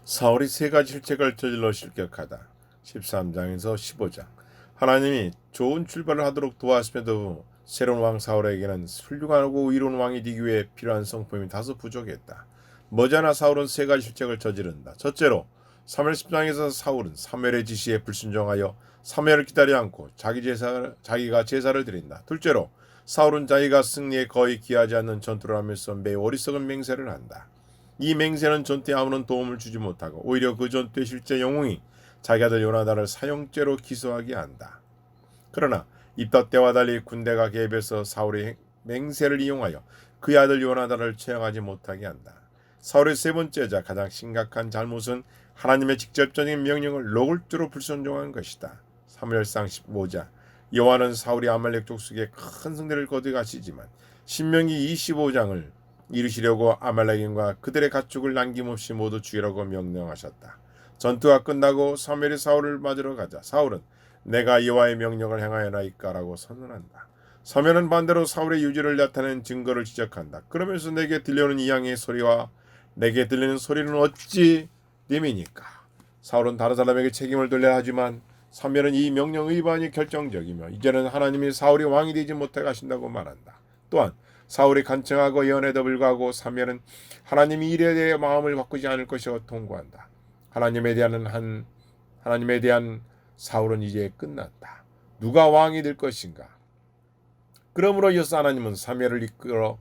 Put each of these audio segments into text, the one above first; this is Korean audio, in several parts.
사울이 세 가지 실책을 저질러 실격하다. 13장에서 15장. 하나님이 좋은 출발을 하도록 도왔음에도 새로운 왕 사울에게는 훌륭하고 의로운 왕이 되기 위해 필요한 성품이 다소 부족했다. 머지않아 사울은 세 가지 실책을 저지른다. 첫째로 사무엘 10장에서 사울은 사무엘의 지시에 불순종하여 사무엘을 기다려 않고 자기가 제사를 드린다. 둘째로 사울은 자기가 승리에 거의 기하지 않는 전투를 하면서 매우 어리석은 맹세를 한다. 이 맹세는 전투에 아무런 도움을 주지 못하고 오히려 그 전투의 실제 영웅이 자기 아들 요나단을 사형죄로 기소하게 한다. 그러나 입덧 때와 달리 군대가 개입해서 사울의 맹세를 이용하여 그의 아들 요나단을 처형하지 못하게 한다. 사울의 세 번째자 가장 심각한 잘못은 하나님의 직접적인 명령을 노골적으로 불순종한 것이다. 사무엘상 15장. 여호와는 사울이 아말렉 족속에 큰 승리를 거두가시지만 신명기 25장을 이루시려고 아말렉인과 그들의 가축을 남김없이 모두 죽이라고 명령하셨다. 전투가 끝나고 사무엘이 사울을 맞으러 가자 사울은 내가 여호와의 명령을 행하였나이까라고 선언한다. 사무엘은 반대로 사울의 유죄를 나타낸 증거를 지적한다. 그러면서 내게 들려오는 이 양의 소리와 내게 들리는 소리는 어찌 님이니까. 사울은 다른 사람에게 책임을 돌려야 하지만 사무엘은 이 명령 위반이 결정적이며 이제는 하나님이 사울이 왕이 되지 못하게 하신다고 말한다. 또한 사울이 간청하고 예언에도 불구하고 사무엘은 하나님이 일에 대해 마음을 바꾸지 않을 것이라고 통고한다. 하나님에 대한 사울은 이제 끝났다. 누가 왕이 될 것인가? 그러므로 이어서 하나님은 사무엘을 이끌어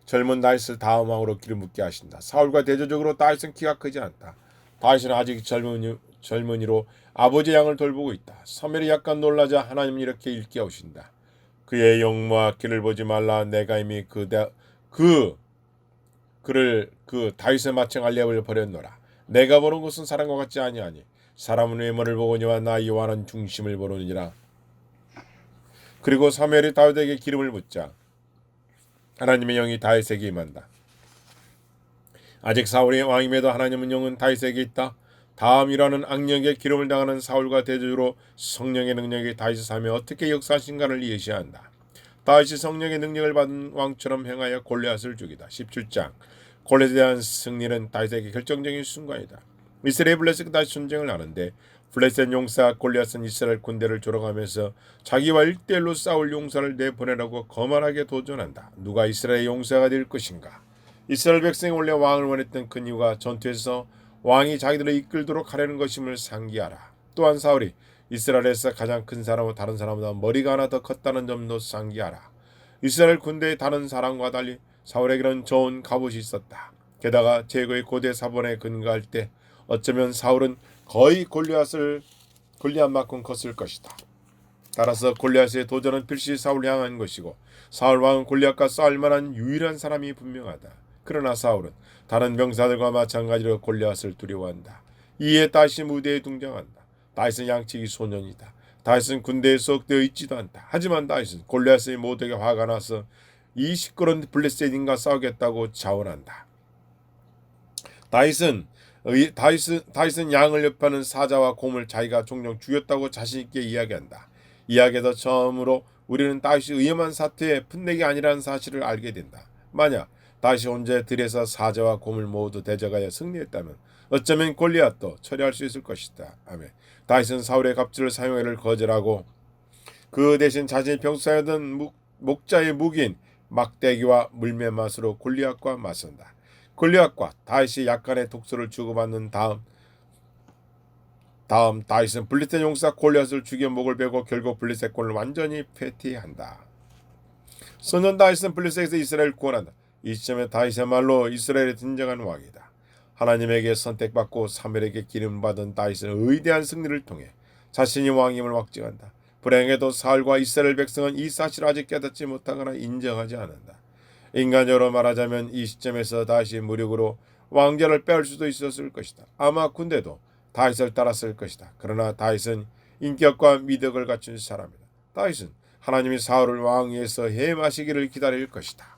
젊은 다윗을 다음 왕으로 기름붓게 하신다. 사울과 대조적으로 다윗은 키가 크지 않다. 다윗은 아직 젊은이로 아버지의 양을 돌보고 있다. 사무엘이 약간 놀라자 하나님은 이렇게 일깨우신다. 그의 영모와 길을 보지 말라. 내가 이미 그를 다윗의 마청 알리압을 버렸노라. 내가 보는 것은 사람과 같지 아니하니 사람은 외모를 보거니와 나 여호와는 중심을 보느니라. 그리고 사무엘이 다윗에게 기름을 붓자 하나님의 영이 다윗에게 임한다. 아직 사울이 왕임에도 하나님의 영은 다윗에게 있다. 다음 일하는 악령에 기름을 당하는 사울과 대조로 성령의 능력이 다윗의 삶에 어떻게 역사하신가를 예시한다. 다윗이 성령의 능력을 받은 왕처럼 행하여 골리앗을 죽이다. 17장. 골리앗에 대한 승리는 다윗에게 결정적인 순간이다. 이스라엘 블레셋 다시 전쟁을 하는데 블레셋 용사 골리앗은 이스라엘 군대를 조롱하면서 자기와 1대1로 싸울 용사를 내보내라고 거만하게 도전한다. 누가 이스라엘 용사가 될 것인가? 이스라엘 백성이 원래 왕을 원했던 그 이유가 전투에서 왕이 자기들을 이끌도록 하려는 것임을 상기하라. 또한 사울이 이스라엘에서 가장 큰 사람은 다른 사람보다 머리가 하나 더 컸다는 점도 상기하라. 이스라엘 군대의 다른 사람과 달리 사울에게는 좋은 갑옷이 있었다. 게다가 제거의 고대 사본에 근거할 때 어쩌면 사울은 거의 골리앗만큼 컸을 것이다. 따라서 골리앗의 도전은 필시 사울을 향한 것이고 사울 왕은 골리앗과 싸울 만한 유일한 사람이 분명하다. 그러나 사울은 다른 병사들과 마찬가지로 골리앗을 두려워한다. 이에 다시 무대에 등장한다. 다윗은 양치기 소년이다. 다윗은 군대에 소속되어 있지도 않다. 하지만 다윗은 골리앗의 모독에 화가 나서 이 시끄러운 블레셋인과 싸우겠다고 자원한다. 다윗은 양을 옆하는 사자와 곰을 자기가 종종 죽였다고 자신있게 이야기한다. 이야기에서 처음으로 우리는 다윗이 위험한 사태에 풋내기 아니라는 사실을 알게 된다. 만약 다윗이 혼자 들에서 사자와 곰을 모두 대적하여 승리했다면 어쩌면 골리앗도 처리할 수 있을 것이다. 아멘. 다윗은 사울의 갑주를 사용하기를 거절하고 그 대신 자신이 평소 사용하던 목자의 무기인 막대기와 물매맛으로 골리앗과 맞선다. 골리앗과 다윗이 약간의 독소를 주고받는 다음 다윗은 블레셋 용사 골리앗을 죽여 목을 베고 결국 블레셋 군을 완전히 패퇴한다. 소년 다윗은 블레셋에서 이스라엘을 구원한다. 이 시점에 다윗이야말로 이스라엘의 진정한 왕이다. 하나님에게 선택받고 사무엘에게 기름받은 다윗은 위대한 승리를 통해 자신이 왕임을 확증한다. 불행해도 사울과 이스라엘 백성은 이 사실을 아직 깨닫지 못하거나 인정하지 않는다. 인간적으로 말하자면 이 시점에서 다윗이 무력으로 왕좌를 빼앗을 수도 있었을 것이다. 아마 군대도 다윗을 따랐을 것이다. 그러나 다윗은 인격과 미덕을 갖춘 사람이다. 다윗은 하나님이 사울을 왕위에서 해마시기를 기다릴 것이다.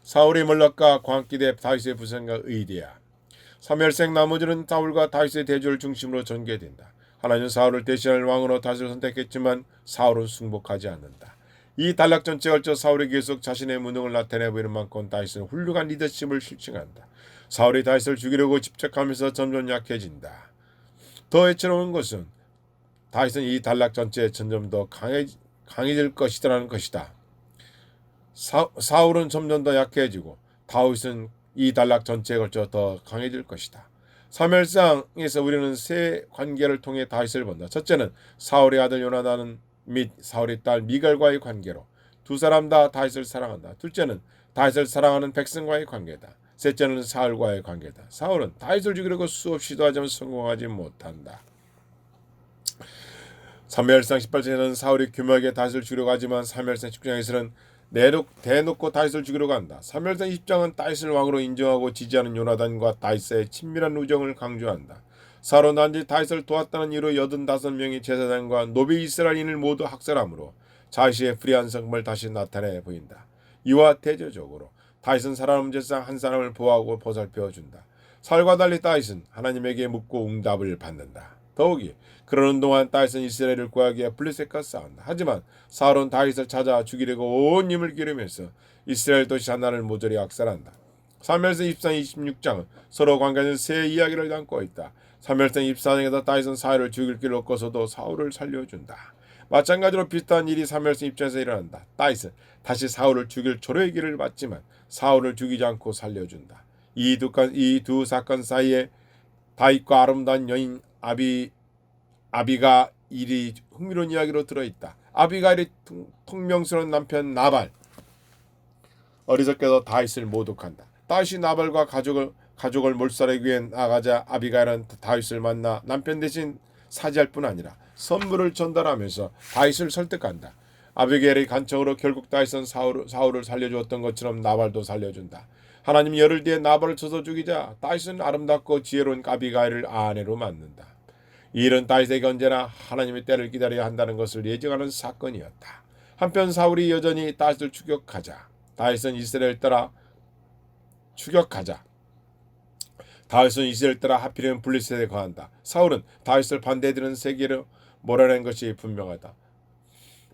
사울의 몰락과 광기대 다윗의 부상과 의대야. 사무엘생 나머지는 사울과 다윗의 대조를 중심으로 전개된다. 하나님은 사울을 대신할 왕으로 다윗을 선택했지만 사울은 승복하지 않는다. 이 단락 전체에 걸쳐 사울이 계속 자신의 무능을 나타내 보이는 만큼 다윗은 훌륭한 리더십을 실증한다. 사울이 다윗을 죽이려고 집착하면서 점점 약해진다. 더 애처로운 것은 다윗은 이 단락 전체에 점점 더 강해질 것이라는 것이다. 사울은 점점 더 약해지고 다윗은 이 단락 전체에 걸쳐 더 강해질 것이다. 사무엘상에서 우리는 세 관계를 통해 다윗을 본다. 첫째는 사울의 아들 요나단 및 사울의 딸 미갈과의 관계로 두 사람 다 다윗을 사랑한다. 둘째는 다윗을 사랑하는 백성과의 관계다. 셋째는 사울과의 관계다. 사울은 다윗을 죽이려고 수없이 시도하지만 성공하지 못한다. 사무엘상 18장에서는 사울이 교묘하게 다윗을 죽이려고 하지만 사무엘상 19장에서는 대놓고 다윗을 죽이려고 한다. 사무엘상 20장은 다윗을 왕으로 인정하고 지지하는 요나단과 다윗의 친밀한 우정을 강조한다. 사울은 단지 다윗을 도왔다는 이유로 85명의 제사장과 노비 이스라엘인을 모두 학살함으로 자신의 불의한 성품을 다시 나타내 보인다. 이와 대조적으로 다윗은 살아남은 제사장 한 사람을 보호하고 보살펴 준다. 사울과 달리 다윗은 하나님에게 묻고 응답을 받는다. 더욱이 그러는 동안 다윗은 이스라엘을 구하기 위해 블레셋과 싸운다. 하지만 사울은 다윗을 찾아 죽이려고 온 힘을 기르면서 이스라엘 도시 하나를 모조리 악살한다. 사무엘상 24장 26장은 서로 관계는 세 이야기를 담고 있다. 사무엘상 24장에서 다윗은 사울을 죽일 길을 얻고서도 사울을 살려준다. 마찬가지로 비슷한 일이 사무엘상 입장에서 일어난다. 다윗은 다시 사울을 죽일 초래의 길을 받지만 사울을 죽이지 않고 살려준다. 이 두 사건 사이에 다윗과 아름다운 여인 아비가일이 흥미로운 이야기로 들어있다. 아비가일의 통명스러운 남편 나발, 어리석게도 다윗을 모독한다. 다윗이 나발과 가족을 몰살하기 위해 나가자 아비가일은 다윗을 만나 남편 대신 사죄할 뿐 아니라 선물을 전달하면서 다윗을 설득한다. 아비가일의 간청으로 결국 다윗은 사울을 살려주었던 것처럼 나발도 살려준다. 하나님 열흘 뒤에 나발을 쳐서 죽이자 다윗은 아름답고 지혜로운 아비가일을 아내로 만든다. 이 일은 다윗에게 언제나 하나님의 때를 기다려야 한다는 것을 예증하는 사건이었다. 한편 사울이 여전히 다윗을 추격하자 다윗은 이스라엘 따라 하필이면 블레셋에 거한다. 사울은 다윗을 반대드는 세계로 몰아낸 것이 분명하다.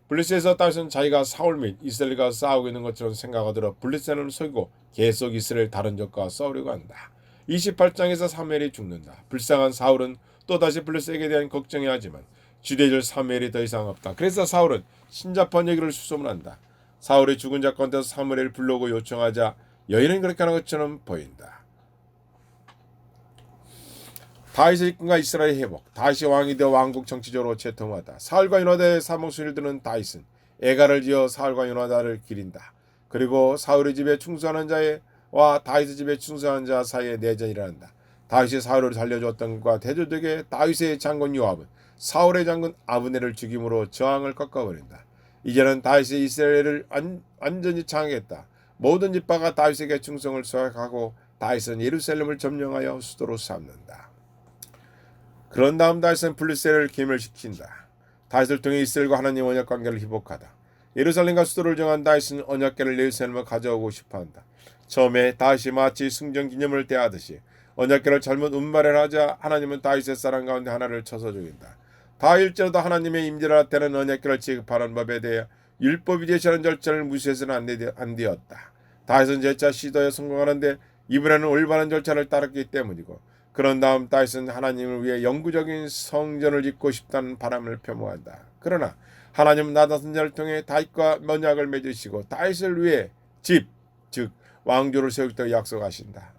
블레셋에서 다윗은 자기가 사울 및 이스라엘과 싸우고 있는 것처럼 생각하도록 블레셋을 속이고 계속 이스라엘 다른 적과 싸우려고 한다. 28장에서 사무엘이 죽는다. 불쌍한 사울은 또다시 블레셋에 대한 걱정해야 하지만 주대줄 사무엘이 더 이상 없다. 그래서 사울은 신자판 얘기를 수소문한다. 사울의 죽은 자 가운데서 사무엘을 불러오고 요청하자 여인은 그렇게 하는 것처럼 보인다. 다윗의 입군과 이스라엘의 회복, 다윗이 왕이 되어 왕국 정치적으로 채통하다. 사울과 요나단의 사목소리를 듣는 다윗은 애가를 지어 사울과 요나단을 기린다. 그리고 사울의 집에 충성하는 자와 다윗의 집에 충성하는 자 사이에 내전이 일어난다. 다윗이 사울을 살려주었던 것과 대조되게 다윗의 장군 요압은 사울의 장군 아브넬을 죽임으로 저항을 꺾어버린다. 이제는 다윗이 이스라엘을 완전히 장악했다. 모든 집파가 다윗에게 충성을 수락하고 다윗은 예루살렘을 점령하여 수도로 삼는다. 그런 다음 다윗은 블레셋을 괴멸시킨다. 다윗을 통해 이스라엘과 하나님 언약 관계를 회복하다. 예루살렘과 수도를 정한 다윗은 언약궤를 예루살렘에 가져오고 싶어한다. 처음에 다윗이 마치 승전 기념을 대하듯이 언약궤를 잘못 운반을 하자 하나님은 다윗의 사람 가운데 하나를 쳐서 죽인다. 다일제로도 하나님의 임재를 나타내는 언약궤를 지급하는 법에 대해 율법이 제시하는 절차를 무시해서는 안 되었다. 다윗은 재차 시도에 성공하는데 이번에는 올바른 절차를 따랐기 때문이고 그런 다음 다윗은 하나님을 위해 영구적인 성전을 짓고 싶다는 바람을 표명한다. 그러나 하나님은 나단 선지자를 통해 다윗과 언약을 맺으시고 다윗을 위해 즉 왕조를 세우겠다고 약속하신다.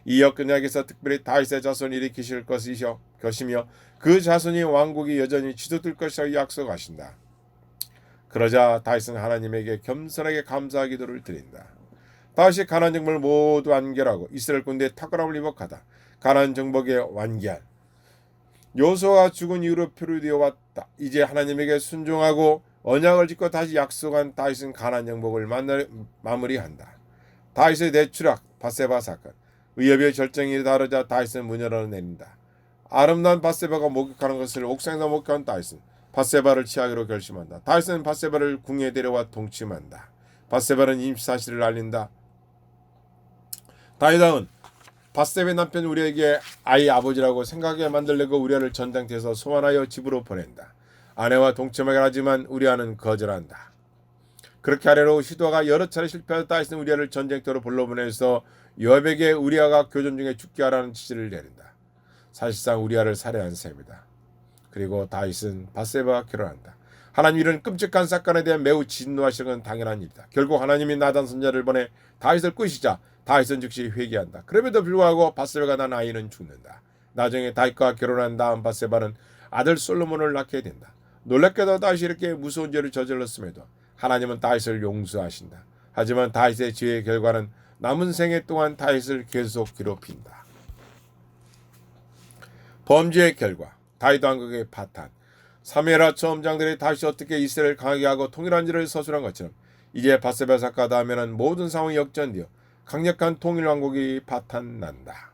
이 언약에서 특별히 다윗의 자손을 일으키실 것이며 그 자손이 왕국이 여전히 지속될 것이라고 약속하신다. 그러자 다윗은 하나님에게 겸손하게 감사 기도를 드린다. 다윗이 가나안 정복을 모두 완결하고 이스라엘 군대의 탁월함을 회복하다. 가나안 정복의 완결. 요수아가 죽은 이후로 표류되어 왔다. 이제 하나님에게 순종하고 언약을 짓고 다시 약속한 다윗은 가나안 정복을 마무리한다. 다윗의 대추락, 밧세바 사건. 의협의 결정이 다르자 다윗은 문열을 내린다. 아름다운 밧세바가 목욕하는 것을 옥상에서 목격한 다윗은 밧세바를 취하기로 결심한다. 다윗은 밧세바를 궁에 데려와 동침한다. 밧세바는 임시 사실을 알린다. 다윗은 밧세바의 남편 우리에게 아이 아버지라고 생각하게 만들려고 우리아를 전장터에서 소환하여 집으로 보낸다. 아내와 동침하게 하지만 우리아는 거절한다. 그렇게 하려고 시도가 여러 차례 실패하여 다윗은 우리아를 전쟁터로 불러보내서 요압에게 우리아가 교전 중에 죽게 하라는 지시를 내린다. 사실상 우리아를 살해한 셈이다. 그리고 다윗은 밧세바와 결혼한다. 하나님 이런 끔찍한 사건에 대해 매우 진노하시는 건 당연한 일이다. 결국 하나님이 나단 선지자를 보내 다윗을 꾸시자 다윗은 즉시 회개한다. 그럼에도 불구하고 밧세바가 난 아이는 죽는다. 나중에 다윗과 결혼한 다음 밧세바는 아들 솔로몬을 낳게 된다. 놀랍게도 다윗이 이렇게 무서운 죄를 저질렀음에도 하나님은 다윗을 용서하신다. 하지만 다윗의 죄의 결과는 남은 생애 동안 다윗을 계속 괴롭힌다. 범죄의 결과 다윗 왕국의 파탄. 사무엘하 처음장들이 다윗이 어떻게 이스라엘을 강하게 하고 통일한지를 서술한 것처럼 이제 밧세바 사건 다음에는 모든 상황이 역전되어 강력한 통일 왕국이 파탄난다.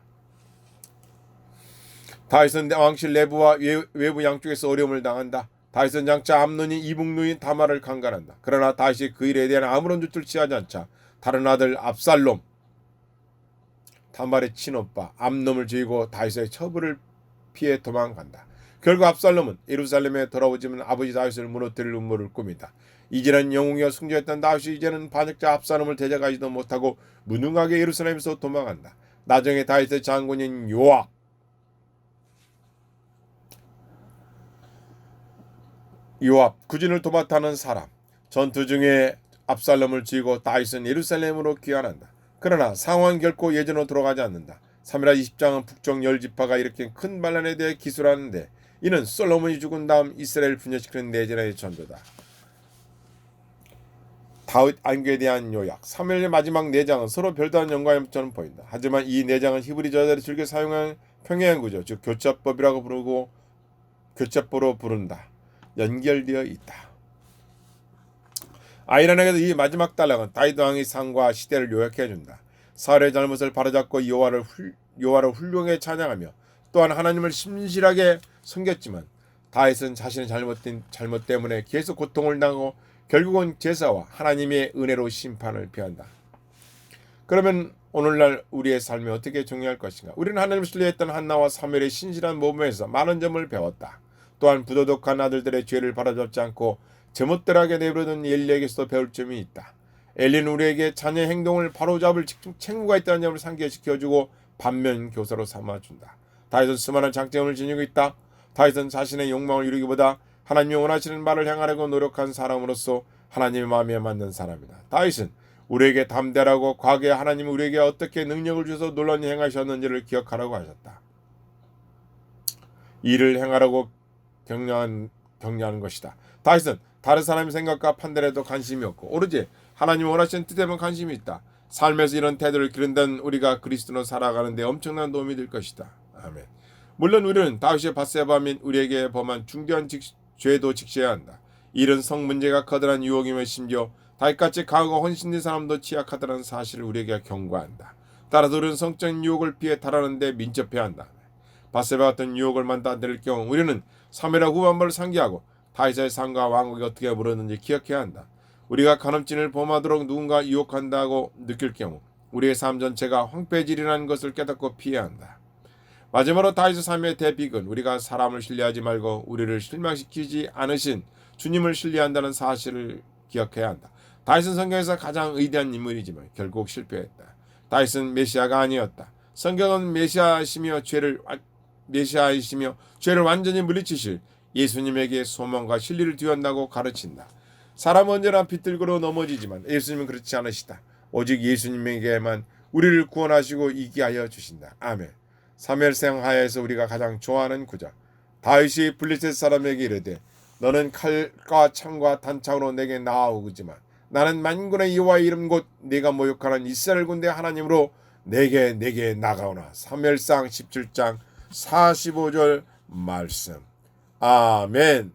다윗은 왕실 내부와 외부 양쪽에서 어려움을 당한다. 다윗은 장차 암논이 이북누인 다말을 강간한다. 그러나 다윗이 그 일에 대한 아무런 조치를 취하지 않자 다른 아들 압살롬, 다말의 친오빠 암논을 죽이고 다윗의 처벌을 피해 도망간다. 결국 압살롬은 예루살렘에 돌아오지만 아버지 다윗을 무너뜨릴 음모를 꾸민다. 이제는 영웅이어 승리했던 다윗이 이제는 반역자 압살롬을 대적하지도 못하고 무능하게 예루살렘에서 도망간다. 나중에 다윗의 장군인 요압 구진을 도맡아는 사람. 전투 중에 압살롬을 죽이고 다윗은 예루살렘으로 귀환한다. 그러나 상황은 결코 예전으로 돌아가지 않는다. 사무엘하 20장은 북쪽 열 지파가 일으킨 큰 반란에 대해 기술하는데 이는 솔로몬이 죽은 다음 이스라엘을 분열시키는 내전의 전조다. 다윗 안교에 대한 요약. 사무엘의 마지막 4장은 서로 별다른 연관점처럼 보인다. 하지만 이 4장은 히브리 저자들이 즐겨 사용한 평행 구조, 즉 교차법이라고 부르고 교차법으로 부른다. 연결되어 있다. 아이러니하게도 이 마지막 단락은 다윗 왕의 상과 시대를 요약해준다. 사울의 잘못을 바로잡고 여호와를 훌륭하게 찬양하며 또한 하나님을 신실하게 섬겼지만 다윗은 자신의 잘못 때문에 계속 고통을 당하고 결국은 제사와 하나님의 은혜로 심판을 피한다. 그러면 오늘날 우리의 삶이 어떻게 정리할 것인가? 우리는 하나님을 신뢰했던 한나와 사무엘의 신실한 모범에서 많은 점을 배웠다. 또한 부도덕한 아들들의 죄를 바로잡지 않고 제멋대로하게 내버려둔 엘리에게서도 배울 점이 있다. 엘리는 우리에게 자녀의 행동을 바로잡을 책무가 있다는 점을 상기시켜주고 반면 교사로 삼아준다. 다윗은 수많은 장점을 지니고 있다. 다윗은 자신의 욕망을 이루기보다 하나님이 원하시는 말을 행하려고 노력한 사람으로서 하나님의 마음에 맞는 사람이다. 다윗은 우리에게 담대하고 과거에 하나님이 우리에게 어떻게 능력을 주셔서 놀라운 행하셨는지를 기억하라고 하셨다. 이를 행하라고 격려하는 것이다. 다윗은 다른 사람의 생각과 판단에도 관심이 없고 오로지 하나님이 원하시는 뜻에만 관심이 있다. 삶에서 이런 태도를 기른다는 우리가 그리스도로 살아가는 데 엄청난 도움이 될 것이다. 아멘. 물론 우리는 다윗의 밧세바 및 우리에게 범한 중대한 죄도 직시해야 한다. 이런 성 문제가 커다란 유혹이며 심지어 다윗같이 강하고 헌신된 사람도 취약하다는 사실을 우리에게 경고한다. 따라서 우리는 성적인 유혹을 피해 달하는 데 민첩해야 한다. 밧세바 같은 유혹을 만나들일 경우 우리는 사무엘하 후반부를 상기하고 다윗의 상과 왕국이 어떻게 물었는지 기억해야 한다. 우리가 간음진을 범하도록 누군가 유혹한다고 느낄 경우 우리의 삶 전체가 황폐질이라는 것을 깨닫고 피해야 한다. 마지막으로 다윗의 삶의 대비은 우리가 사람을 신뢰하지 말고 우리를 실망시키지 않으신 주님을 신뢰한다는 사실을 기억해야 한다. 다윗은 성경에서 가장 위대한 인물이지만 결국 실패했다. 다윗은 메시아가 아니었다. 성경은 메시아이시며 죄를 완전히 물리치실 예수님에게 소망과 진리를 뒤한다고 가르친다. 사람은 언제나 비틀고로 넘어지지만 예수님은 그렇지 않으시다. 오직 예수님에게만 우리를 구원하시고 이기게 하여 주신다. 아멘. 사무엘상 하야에서 우리가 가장 좋아하는 구절. 다윗이 블레셋 사람에게 이르되 너는 칼과 창과 단창으로 내게 나아오지만 나는 만군의 여호와의 이름 곧 네가 모욕하는 이스라엘 군대 하나님으로 내게 나가오나. 사무엘상 17장 45절 말씀. 아멘.